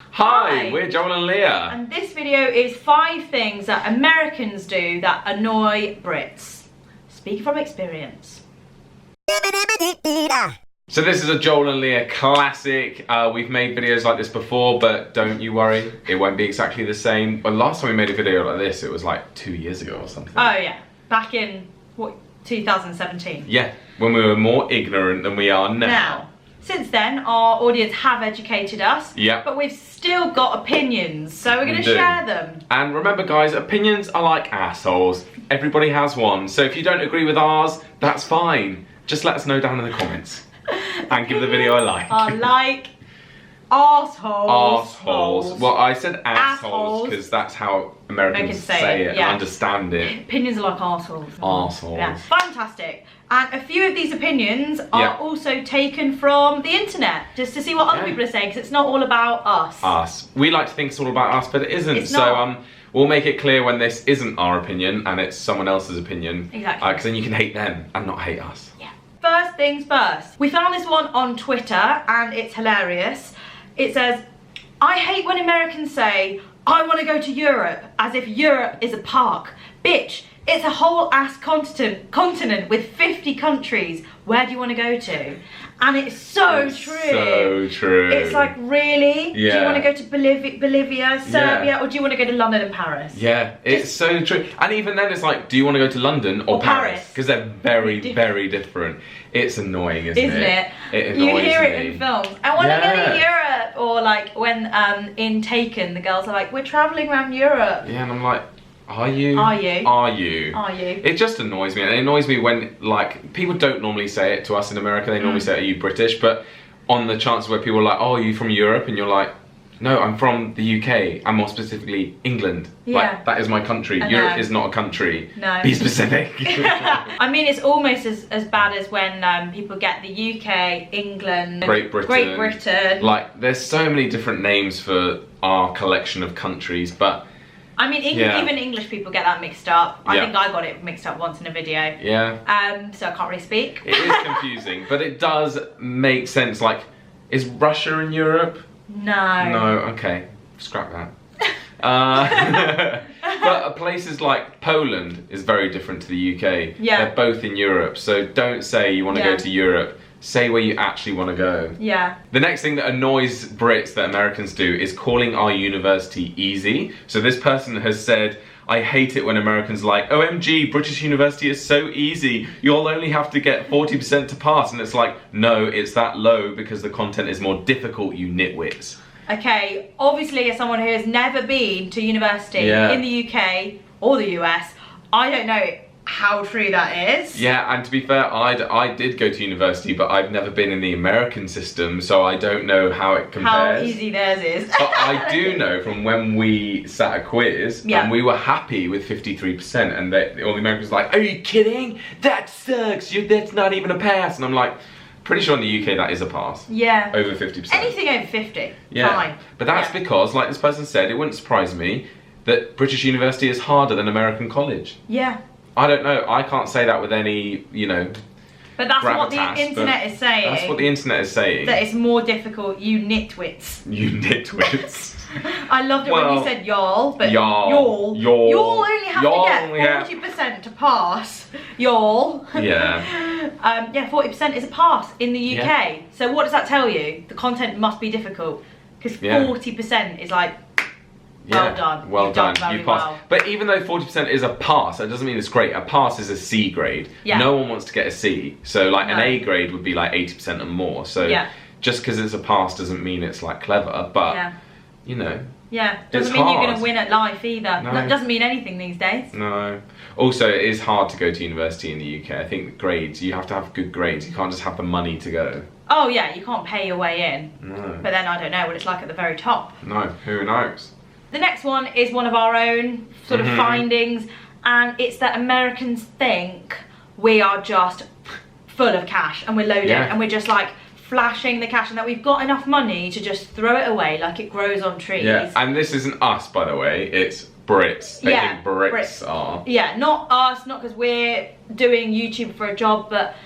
Hi, we're Joel and Leah. And this video is 5 things that Americans do that annoy Brits. Speak from experience. So this is a Joel and Leah classic. We've made videos like this before, but don't you worry, it won't be exactly the same. But last time we made a video like this, it was like 2 years ago or something. Oh yeah, back in, what, 2017? Yeah, when we were more ignorant than we are now. Since then, our audience have educated us, but we've still got opinions, so we're going to share them. And remember guys, opinions are like assholes. Everybody has one, so if you don't agree with ours, that's fine. Just let us know down in the comments. And give the video a like. Arseholes. Well, I said assholes because that's how Americans say it and understand it. Opinions are like arseholes. Arseholes. Yeah, fantastic. And a few of these opinions are also taken from the internet, just to see what other people are saying, because it's not all about us. We like to think it's all about us, but it isn't. It's not. We'll make it clear when this isn't our opinion and it's someone else's opinion. Exactly. Because then you can hate them and not hate us. Yeah. First things first. We found this one on Twitter and it's hilarious. It says, I hate when Americans say, I want to go to Europe, as if Europe is a park. Bitch, it's a whole ass continent with 50 countries. Where do you want to go to? And it's so true. So true. It's like, really? Yeah. Do you want to go to Bolivia, Serbia, or do you want to go to London and Paris? Yeah, it's so true. And even then it's like, do you want to go to London or Paris? Because they're very, very different. It's annoying, isn't it? It annoys You hear me. it in films. I want to go to Europe. Or like when in Taken, the girls are like, we're travelling around Europe. Yeah, and I'm like, are you? Are you? Are you? Are you? It just annoys me. And it annoys me when, like, people don't normally say it to us in America. They normally say, are you British? But on the chance where people are like, oh, are you from Europe? And you're like, no, I'm from the UK. And more specifically, England. Yeah. Like, that is my country. Europe is not a country. No. Be specific. I mean, it's almost as bad as when people get the UK, England, Great Britain. Like, there's so many different names for our collection of countries, but I mean, even English people get that mixed up. I think I got it mixed up once in a video. Yeah. So I can't really speak. It is confusing, but it does make sense. Like, is Russia in Europe? No. No, okay. Scrap that. But places like Poland is very different to the UK. Yeah. They're both in Europe, so don't say you want to go to Europe. Say where you actually want to go. Yeah. The next thing that annoys Brits that Americans do is calling our university easy. So this person has said, I hate it when Americans are like, OMG, British university is so easy. You'll only have to get 40% to pass. And it's like, no, it's that low because the content is more difficult, you nitwits. Okay, obviously as someone who has never been to university in the UK or the US, I don't know how true that is. Yeah, and to be fair, I did go to university, but I've never been in the American system, so I don't know how it compares. How easy theirs is. But I do know from when we sat a quiz, and we were happy with 53%, and all the Americans were like, are you kidding? That sucks, that's not even a pass. And I'm like, pretty sure in the UK that is a pass. Yeah. Over 50%. Anything over 50, fine. But that's because, like this person said, it wouldn't surprise me that British university is harder than American college. Yeah. I don't know, I can't say that with any, you know, but that's what the internet is saying. That's what the internet is saying. That it's more difficult, you nitwits. You nitwits. I loved it when you said y'all, but y'all only have to get 40% to pass. Y'all. Yeah. Yeah, 40% is a pass in the UK. So what does that tell you? The content must be difficult. Because 40% is like, well done. Well done. You passed. Well. But even though 40% is a pass, that doesn't mean it's great. A pass is a C grade. Yeah. No one wants to get a C. So like an A grade would be like 80% and more. So just because it's a pass doesn't mean it's like clever. But you know. Yeah. Doesn't mean you're going to win at life either. No. That doesn't mean anything these days. No. Also, it is hard to go to university in the UK. I think grades, you have to have good grades. You can't just have the money to go. Oh yeah, you can't pay your way in. No. But then I don't know what it's like at the very top. No, who knows? The next one is one of our own sort of findings, and it's that Americans think we are just full of cash and we're loaded and we're just like flashing the cash and that we've got enough money to just throw it away like it grows on trees. Yeah, and this isn't us, by the way, it's Brits. They think Brits are. Yeah, not us, not because we're doing YouTube for a job, but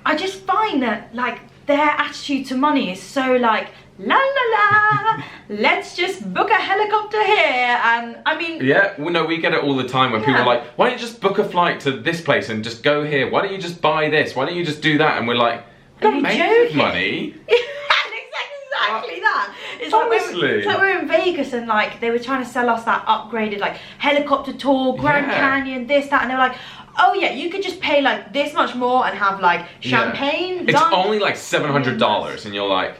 I just find that like their attitude to money is so like la la la, let's just book a helicopter here. And I mean, yeah, well, no, we get it all the time when people are like, why don't you just book a flight to this place and just go here? Why don't you just buy this? Why don't you just do that? And we're like, we're not making money. Exactly that. It's honestly, like we were in Vegas and like they were trying to sell us that upgraded like helicopter tour, Grand Canyon, this, that, and they were like, oh yeah, you could just pay like this much more and have like champagne. It's only like $700, and you're like,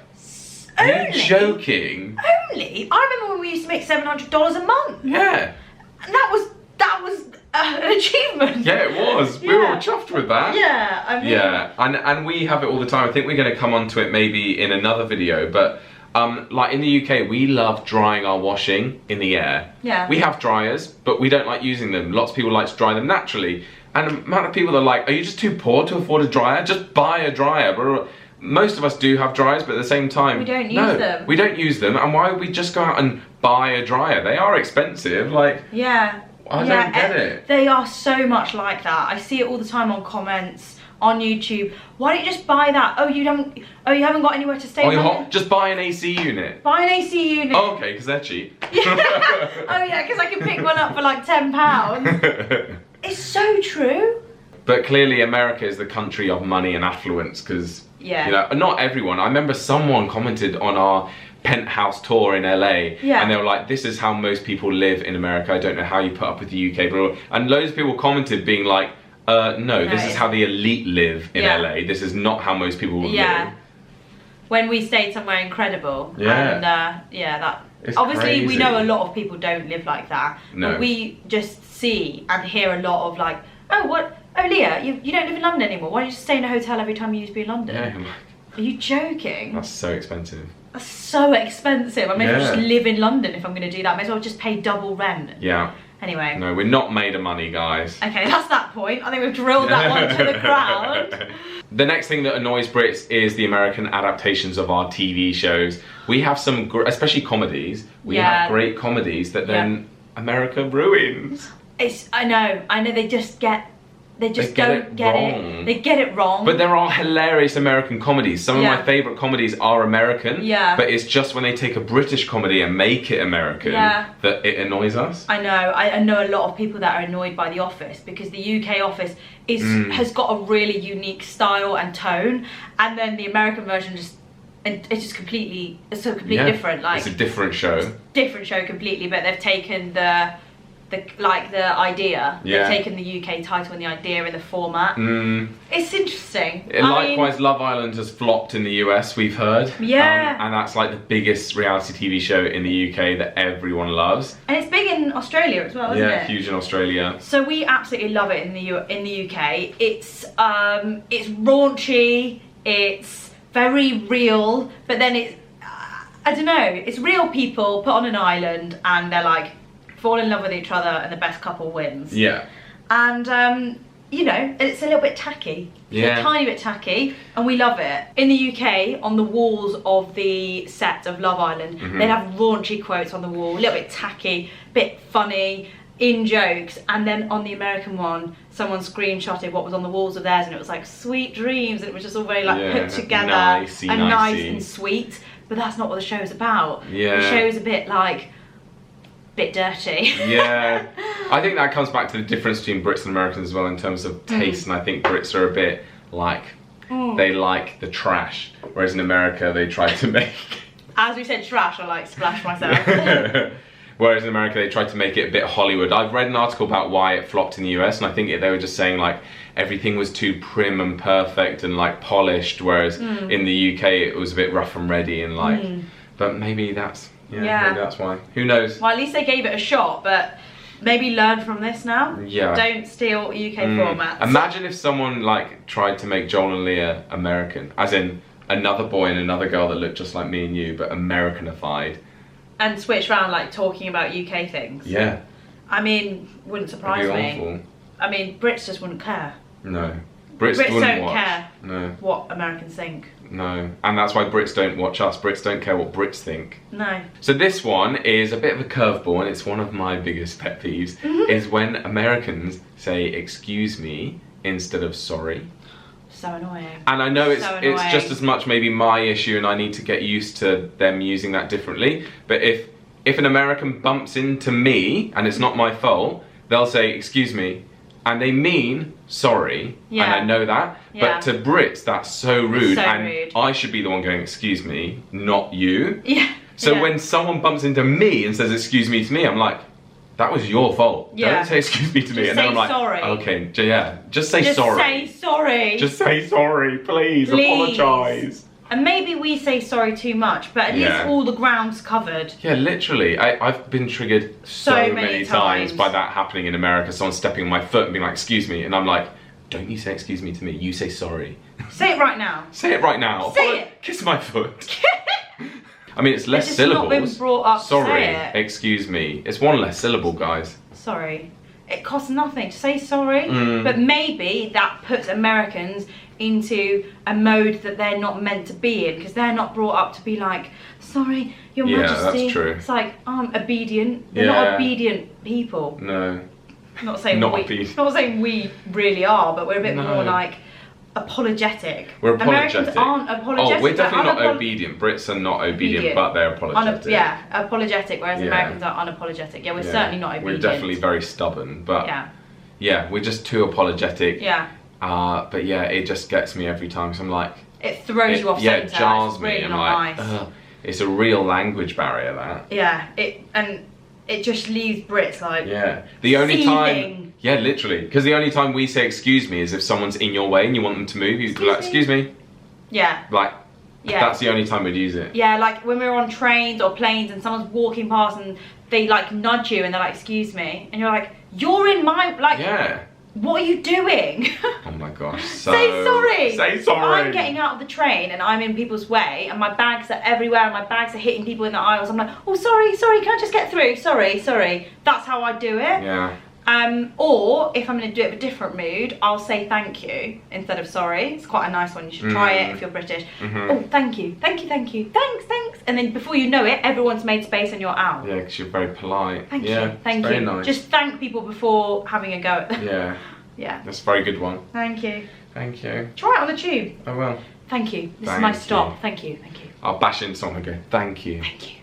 are you joking? Only? I remember when we used to make $700 a month. Yeah. And that was an achievement. Yeah, it was. We were all chuffed with that. Yeah, I mean. Yeah, and we have it all the time. I think we're going to come onto it maybe in another video, but like in the UK, we love drying our washing in the air. Yeah. We have dryers, but we don't like using them. Lots of people like to dry them naturally. And the amount of people that are like, are you just too poor to afford a dryer? Just buy a dryer. But most of us do have dryers, but at the same time, we don't use them. We don't use them. And why would we just go out and buy a dryer? They are expensive. Like, yeah. I don't get it. They are so much like that. I see it all the time on comments on YouTube. Why don't you just buy that? Oh, you haven't got anywhere to stay. Just buy an AC unit. Buy an AC unit. Oh, okay, because they're cheap. Oh yeah, because I can pick one up for like £10. It's so true. But clearly America is the country of money and affluence, because you know, not everyone. I remember someone commented on our penthouse tour in LA, and they were like, this is how most people live in America. I don't know how you put up with the UK, blah, blah. And loads of people commented being like, no, this is how the elite live in LA. This is not how most people live. When we stayed somewhere incredible. And that it's obviously crazy. We know a lot of people don't live like that. No. But we just see and hear a lot of like, oh Leah, you don't live in London anymore. Why don't you just stay in a hotel every time you used to be in London? Yeah. Are you joking? That's so expensive. That's so expensive. I may as well just live in London if I'm going to do that. I may as well just pay double rent. Yeah. Anyway. No, we're not made of money, guys. Okay, that's that point. I think we've drilled that one to the ground. The next thing that annoys Brits is the American adaptations of our TV shows. We have some, especially comedies, we have great comedies that then America ruins. I know, they just don't get it. They get it wrong. But there are hilarious American comedies. Some of my favourite comedies are American. Yeah. But it's just when they take a British comedy and make it American that it annoys us. I know. I know a lot of people that are annoyed by The Office because the UK Office has got a really unique style and tone, and then the American version it's so completely different. Like, it's a different show. Different show completely, but they've taken the idea. They've taken the UK title and the idea and the format. It's interesting. Likewise, Love Island has flopped in the US, we've heard. Yeah. And that's like the biggest reality TV show in the UK that everyone loves. And it's big in Australia as well, isn't it? Yeah, huge in Australia. So we absolutely love it in the UK. It's raunchy, it's very real, but then it's, I don't know, it's real people put on an island and they're like, fall in love with each other and the best couple wins. Yeah. And you know, it's a little bit tacky. Yeah. A tiny bit tacky, and we love it. In the UK, on the walls of the set of Love Island, they'd have raunchy quotes on the wall, a little bit tacky, bit funny, in jokes, and then on the American one, someone screenshotted what was on the walls of theirs and it was like sweet dreams, and it was just all very like put together nicey. Nice and sweet. But that's not what the show's about. Yeah. The show's a bit like bit dirty. Yeah, I think that comes back to the difference between Brits and Americans as well in terms of taste, and I think Brits are a bit like, they like the trash, whereas in America they try to make... As we said trash, I like splash myself. Whereas in America they tried to make it a bit Hollywood. I've read an article about why it flopped in the US, and I think they were just saying like everything was too prim and perfect and like polished, whereas in the UK it was a bit rough and ready and like, but maybe that's... Yeah, maybe that's why. Who knows? Well, at least they gave it a shot, but maybe learn from this now. Yeah. Don't steal UK formats. Imagine if someone like tried to make Joel and Leah American, as in another boy and another girl that looked just like me and you, but Americanified. And switch around like talking about UK things. Yeah. I mean, wouldn't surprise me. Awful. I mean, Brits just wouldn't care. No. Brits don't watch. care what Americans think. No, and that's why Brits don't watch us. Brits don't care what Brits think. No. So this one is a bit of a curveball, and it's one of my biggest pet peeves, is when Americans say excuse me instead of sorry. So annoying. And I know it's So annoying. just as much maybe my issue, and I need to get used to them using that differently. But if an American bumps into me and it's not my fault, they'll say, excuse me, and they mean sorry, and I know that. Yeah. But to Brits, that's so rude, So and rude. I should be the one going, excuse me, not you. Yeah. So yeah. when someone bumps into me and says excuse me to me, I'm like, that was your fault. Yeah. Don't say excuse me to me. Just And then say I'm like, sorry. okay, yeah, just say Just sorry. say sorry. Just say sorry, please. Apologise. And maybe we say sorry too much, but at least all the ground's covered. Yeah, literally. I've been triggered so many times by that happening in America. Someone stepping on my foot and being like, excuse me. And I'm like, don't you say excuse me to me. You say sorry. Say it right now. Say it right now. Say it. Kiss my foot. I mean, it's less just syllables. not been brought up to sorry, say it. excuse me. It's one less syllable, guys. Sorry. It costs nothing to say sorry, Mm. but maybe that puts Americans into a mode that they're not meant to be in, because they're not brought up to be like, sorry, Your Majesty. That's true. It's like, I'm obedient. They're not obedient people. No. Not saying Not we, obedient. not saying we really are, but we're a bit No. more like apologetic. We're apologetic. Americans aren't apologetic. Oh, we're definitely not they're obedient. Brits are not obedient, but they're apologetic. yeah, apologetic, whereas Yeah. Americans are unapologetic. Yeah, we're certainly not obedient. We're definitely very stubborn, but yeah, we're just too apologetic. Yeah. But yeah, it just gets me every time. So I'm like, It throws you off yeah, centre. it jars It's me. really I'm not like, nice. ugh. It's a real language barrier, that. Yeah, it just leaves Brits like the only time. seething. Yeah, literally. Because the only time we say excuse me is if someone's in your way and you want them to move. You be like, excuse me. Yeah. Like, Yeah. that's the only time we'd use it. Yeah, like when we're on trains or planes and someone's walking past and they like nudge you and they're like, excuse me, and you're like, you're in my like. Yeah. What are you doing? Oh my gosh. So, say sorry. Say sorry. I'm getting out of the train and I'm in people's way and my bags are everywhere and my bags are hitting people in the aisles. I'm like, oh sorry, can I just get through? Sorry. That's how I do it. Yeah. Or if I'm going to do it with a different mood, I'll say thank you instead of sorry. It's quite a nice one. You should try it if you're British. Oh, thank you. Thanks. And then before you know it, everyone's made space and you're out. Yeah, because you're very polite. Thank you. Thank very you. Nice. Just thank people before having a go at them. Yeah. Yeah. That's a very good one. Thank you. Thank you. Try it on the tube. I will. Thank you. This Thank is my you. stop. Thank you. I'll bash into someone and go, thank you. Thank you.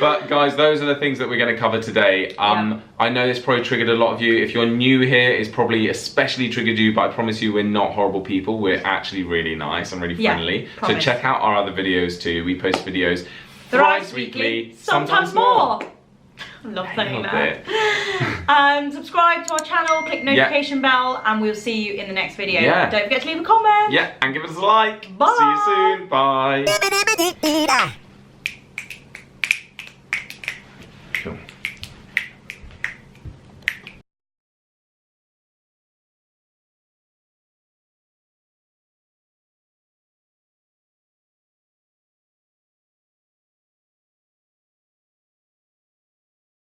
But guys, those are the things that we're going to cover today. I know this probably triggered a lot of you. If you're new here, it's probably especially triggered you, but I promise you we're not horrible people. We're actually really nice and really friendly. So promise. check out our other videos too. We post videos thrice weekly, sometimes more. I love saying that. Subscribe to our channel, click notification bell, and we'll see you in the next video. Yeah. Don't forget to leave a comment. Yeah, and give us a like. Bye. See you soon. Bye. Cool.